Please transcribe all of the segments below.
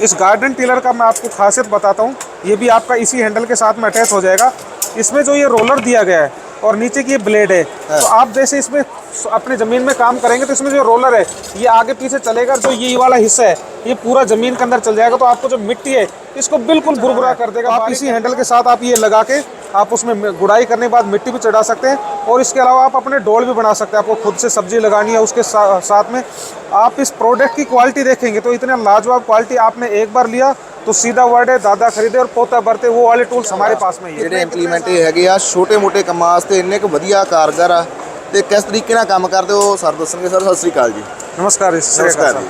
इस garden tiller का मैं आपको खासियत बताता हूँ। ये भी आपका इसी हैंडल के साथ में अटैच हो जाएगा। इसमें जो ये रोलर दिया गया है और नीचे की ये ब्लेड है, तो आप जैसे इसमें अपने ज़मीन में काम करेंगे तो इसमें जो रोलर है ये आगे पीछे चलेगा। जो ये वाला हिस्सा है ये पूरा ज़मीन के अंदर चल जाएगा, तो आपको जो मिट्टी है इसको बिल्कुल भुरभुरा कर देगा। आप इसी हैंडल के साथ आप ये लगा के आप उसमें गुड़ाई करने के बाद मिट्टी भी चढ़ा सकते हैं, और इसके अलावा आप अपने डोल भी बना सकते हैं। आपको खुद से सब्जी लगानी है उसके साथ में आप इस प्रोडक्ट की क्वालिटी देखेंगे तो इतने लाजवाब क्वालिटी। आपने एक बार लिया तो सीधा वर्ड है दादा खरीदे और पोता भरते, वो वाले टूल्स हमारे पास में ही है। ਜਿਹੜੇ ਇੰਪਲੀਮੈਂਟ ਇਹ ਹੈਗੇ ਆ ਛੋਟੇ ਮੋਟੇ ਕੰਮਾਂ ਵਾਸਤੇ ਇੰਨੇ ਕੁ ਵਧੀਆ ਕਾਰਗਰ ਆ ਤੇ ਕਿਸ ਤਰੀਕੇ ਨਾਲ ਕੰਮ ਕਰਦੇ ਹੋ ਸਰ ਦੱਸਣਗੇ। ਸਰ सत श्री अकाल जी। नमस्कार नमस्कार जी।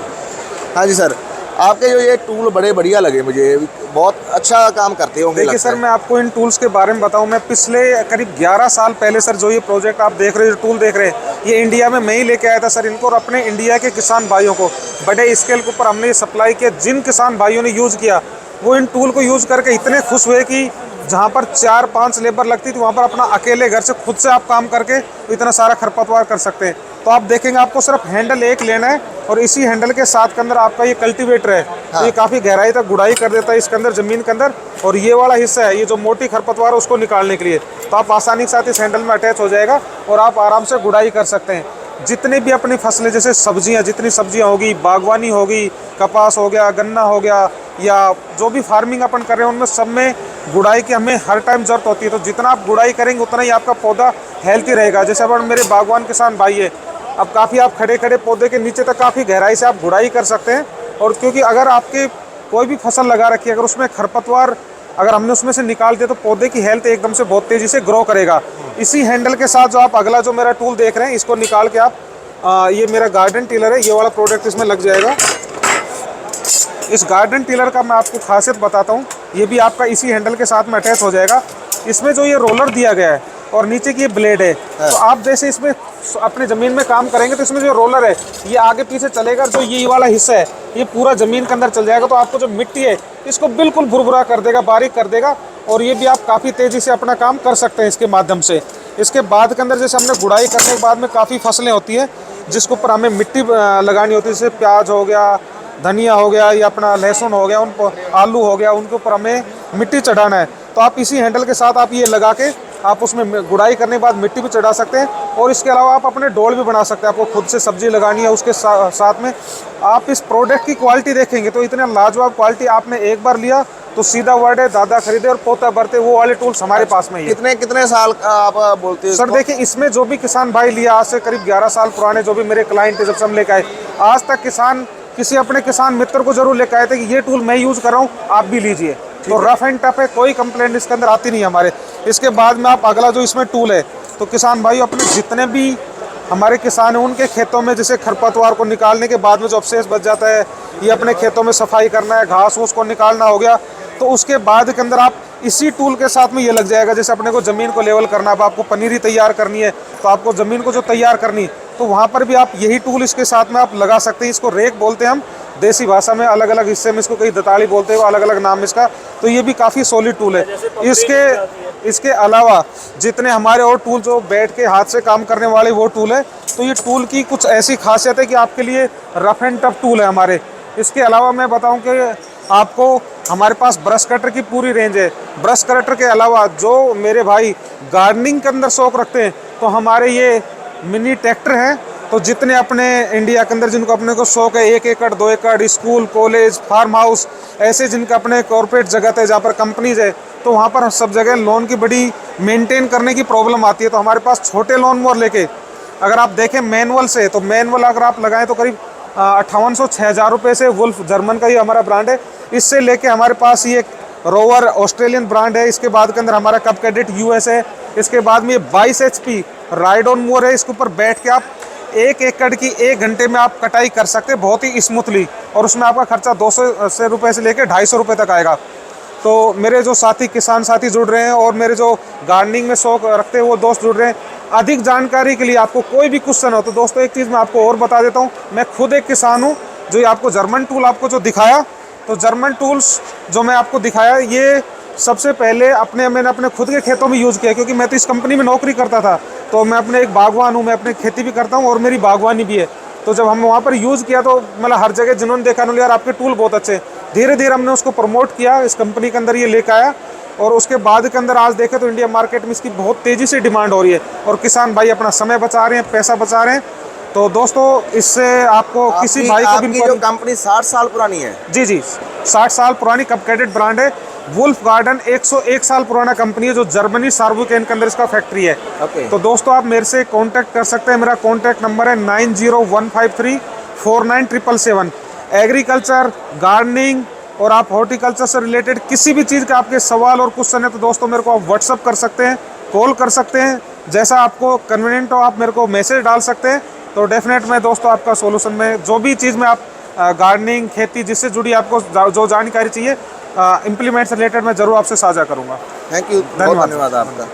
हाँ जी सर, आपके जो ये टूल बड़े बढ़िया लगे मुझे, बहुत अच्छा काम करते होंगे। देखिए सर, मैं आपको इन टूल्स के बारे में बताऊं। मैं पिछले करीब 11 साल पहले सर जो ये प्रोजेक्ट आप देख रहे हो, जो टूल देख रहे हैं, ये इंडिया में मैं ही लेके आया था सर इनको, और अपने इंडिया के किसान भाइयों को बड़े स्केल के ऊपर हमने ये सप्लाई किया। जिन किसान भाइयों ने यूज़ किया वो इन टूल को यूज़ करके इतने खुश हुए कि जहाँ पर 4-5 लेबर लगती थी वहाँ पर अपना अकेले घर से खुद से आप काम करके इतना सारा खरपतवार कर सकते हैं। तो आप देखेंगे आपको सिर्फ हैंडल एक लेना है, और इसी हैंडल के साथ के अंदर आपका ये कल्टीवेटर है। तो ये काफ़ी गहराई तक गुड़ाई कर देता है इसके अंदर ज़मीन के अंदर, और ये वाला हिस्सा है ये जो मोटी खरपतवार है उसको निकालने के लिए। तो आप आसानी के साथ इस हैंडल में अटैच हो जाएगा और आप आराम से गुड़ाई कर सकते हैं। जितने भी अपनी फसलें जैसे सब्जियां, जितनी सब्जियां होगी, बागवानी होगी, कपास हो गया, गन्ना हो गया, या जो भी फार्मिंग अपन कर रहे हैं उनमें सब में गुड़ाई की हमें हर टाइम ज़रूरत होती है। तो जितना आप गुड़ाई करेंगे उतना ही आपका पौधा हेल्थी रहेगा। जैसे अपन मेरे बागवान किसान भाई है, अब काफ़ी आप खड़े खड़े पौधे के नीचे तक काफ़ी गहराई से आप गुड़ाई कर सकते हैं। और क्योंकि अगर आपके कोई भी फसल लगा रखी है, अगर उसमें खरपतवार अगर हमने उसमें से निकाल दिया तो पौधे की हेल्थ एकदम से बहुत तेज़ी से ग्रो करेगा। इसी हैंडल के साथ जो आप अगला जो मेरा टूल देख रहे हैं इसको निकाल के आप ये मेरा गार्डन टिलर है, ये वाला प्रोडक्ट इसमें लग जाएगा। इस गार्डन टिलर का मैं आपको खासियत बताता हूँ। ये भी आपका इसी हैंडल के साथ में अटैच हो जाएगा। इसमें जो ये रोलर दिया गया है और नीचे की ये ब्लेड है, तो आप जैसे इसमें अपने ज़मीन में काम करेंगे तो इसमें जो रोलर है ये आगे पीछे चलेगा। जो ये वाला हिस्सा है ये पूरा ज़मीन के अंदर चल जाएगा, तो आपको जो मिट्टी है इसको बिल्कुल भुरभुरा कर देगा, बारीक कर देगा। और ये भी आप काफ़ी तेज़ी से अपना काम कर सकते हैं इसके माध्यम से। इसके बाद के अंदर जैसे हमने गुड़ाई करने के बाद में काफ़ी फसलें होती हैं जिसके ऊपर हमें मिट्टी लगानी होती है, जैसे प्याज हो गया, धनिया हो गया, या अपना लहसुन हो गया, उन आलू हो गया, उनके ऊपर हमें मिट्टी चढ़ाना है। तो आप इसी हैंडल के साथ आप ये लगा के आप उसमें गुड़ाई करने के बाद मिट्टी भी चढ़ा सकते हैं। और इसके अलावा आप अपने डोल भी बना सकते हैं। आपको खुद से सब्जी लगानी है उसके साथ में आप इस प्रोडक्ट की क्वालिटी देखेंगे तो इतने लाजवाब क्वालिटी। आपने एक बार लिया तो सीधा वर्ड है दादा खरीदे और पोता भरते, वो वाले टूल्स हमारे पास में ही है। कितने कितने साल का आप बोलते हैं सर? देखिए, इसमें जो भी किसान भाई लिया आज से करीब 11 साल पुराने जो भी मेरे क्लाइंट है, जब से हम लेकर आए आज तक किसान किसी अपने किसान मित्र को जरूर लेकर आए थे कि ये टूल मैं यूज़ कर रहा हूँ, आप भी लीजिए। तो रफ एंड टफ है, कोई कंप्लेंट इसके अंदर आती नहीं है हमारे। इसके बाद में आप अगला जो इसमें टूल है, तो किसान भाई अपने जितने भी हमारे किसान हैं उनके खेतों में जैसे खरपतवार को निकालने के बाद में जो अवशेष बच जाता है, ये अपने खेतों में सफाई करना है, घास फूस को निकालना हो गया, तो उसके बाद के अंदर आप इसी टूल के साथ में ये लग जाएगा। जैसे अपने को ज़मीन को लेवल करना है, अब आपको पनीरी तैयार करनी है तो आपको ज़मीन को जो तैयार करनी तो वहाँ पर भी आप यही टूल इसके साथ में आप लगा सकते हैं। इसको रेक बोलते हैं हम देसी भाषा में, अलग अलग हिस्से में इसको कई दताड़ी बोलते हैं, अलग अलग नाम इसका। तो ये भी काफ़ी सॉलिड टूल है। इसके अलावा जितने हमारे और टूल जो बैठ के हाथ से काम करने वाले वो टूल है, तो ये टूल की कुछ ऐसी खासियत है कि आपके लिए रफ एंड टफ टूल है हमारे। इसके अलावा मैं बताऊं कि आपको हमारे पास ब्रश कटर की पूरी रेंज है। ब्रश कटर के अलावा जो मेरे भाई गार्डनिंग के अंदर शौक रखते हैं तो हमारे ये मिनी ट्रैक्टर हैं। तो जितने अपने इंडिया के अंदर जिनको अपने को शौक है 1 एकड़ 2 एकड़, स्कूल कॉलेज फार्म हाउस, ऐसे जिनका अपने कॉर्पोरेट जगह है जहाँ पर कंपनीज है, तो वहाँ पर सब जगह लोन की बड़ी मेंटेन करने की प्रॉब्लम आती है। तो हमारे पास छोटे लोन मोर लेके अगर आप देखें मैनुअल से, तो मैनुअल अगर आप लगाएं तो करीब 5800-6000 रुपये से, वुल्फ जर्मन का ही हमारा ब्रांड है। इससे लेके हमारे पास ये रोवर ऑस्ट्रेलियन ब्रांड है। इसके बाद के अंदर हमारा कप कैडेट यूएस है। इसके बाद में ये 22 HP राइड ऑन मोर है। इसके ऊपर बैठ के आप 1 एकड़ की 1 घंटे में आप कटाई कर सकते हैं बहुत ही स्मूथली, और उसमें आपका खर्चा 200 रुपये से लेकर 250 रुपये तक आएगा। तो मेरे जो साथी किसान साथी जुड़ रहे हैं और मेरे जो गार्डनिंग में शौक रखते हैं वो दोस्त जुड़ रहे हैं, अधिक जानकारी के लिए आपको कोई भी क्वेश्चन हो तो दोस्तों एक चीज़ मैं आपको और बता देता हूँ, मैं खुद एक किसान हूँ। जो ये आपको जर्मन टूल आपको जो दिखाया, तो जर्मन टूल्स जो मैं आपको दिखाया ये सबसे पहले मैंने अपने खुद के खेतों में यूज़ किया, क्योंकि मैं तो इस कंपनी में नौकरी करता था। तो मैं अपने एक बागवान हूँ, मैं अपने खेती भी करता हूँ और मेरी बागवानी भी है। तो जब हम वहाँ पर यूज़ किया तो मतलब हर जगह जिन्होंने देखा उन्होंने यार आपके टूल बहुत अच्छे, धीरे धीरे हमने उसको प्रमोट किया, इस कंपनी के अंदर ये लेकर आया, और उसके बाद के अंदर आज देखें तो इंडिया मार्केट में इसकी बहुत तेज़ी से डिमांड हो रही है और किसान भाई अपना समय बचा रहे हैं, पैसा बचा रहे हैं। तो दोस्तों इससे आपको किसी भाई को भी आपकी जो कंपनी 60 साल पुरानी है? जी जी, 60 साल पुरानी कपकेटेड ब्रांड है। वुल्फ गार्डन 101 साल पुराना कंपनी है, जो जर्मनी सार्वुकेन के अंदर इसका फैक्ट्री है। ओके। तो दोस्तों आप मेरे से कांटेक्ट कर सकते हैं, मेरा कांटेक्ट नंबर है 9015349777। एग्रीकल्चर, गार्डनिंग और आप हॉर्टिकल्चर से रिलेटेड किसी भी चीज़ के आपके सवाल और क्वेश्चन है तो दोस्तों मेरे को आप व्हाट्सअप कर सकते हैं, कॉल कर सकते हैं, जैसा आपको कन्वीनियंट हो आप मेरे को मैसेज डाल सकते हैं। तो डेफिनेट मैं दोस्तों आपका सोल्यूशन में जो भी चीज़ में आप गार्डनिंग, खेती जिससे जुड़ी आपको जो जानकारी चाहिए इम्प्लीमेंट से रिलेटेड मैं ज़रूर आपसे साझा करूँगा। थैंक यू, बहुत धन्यवाद आपका।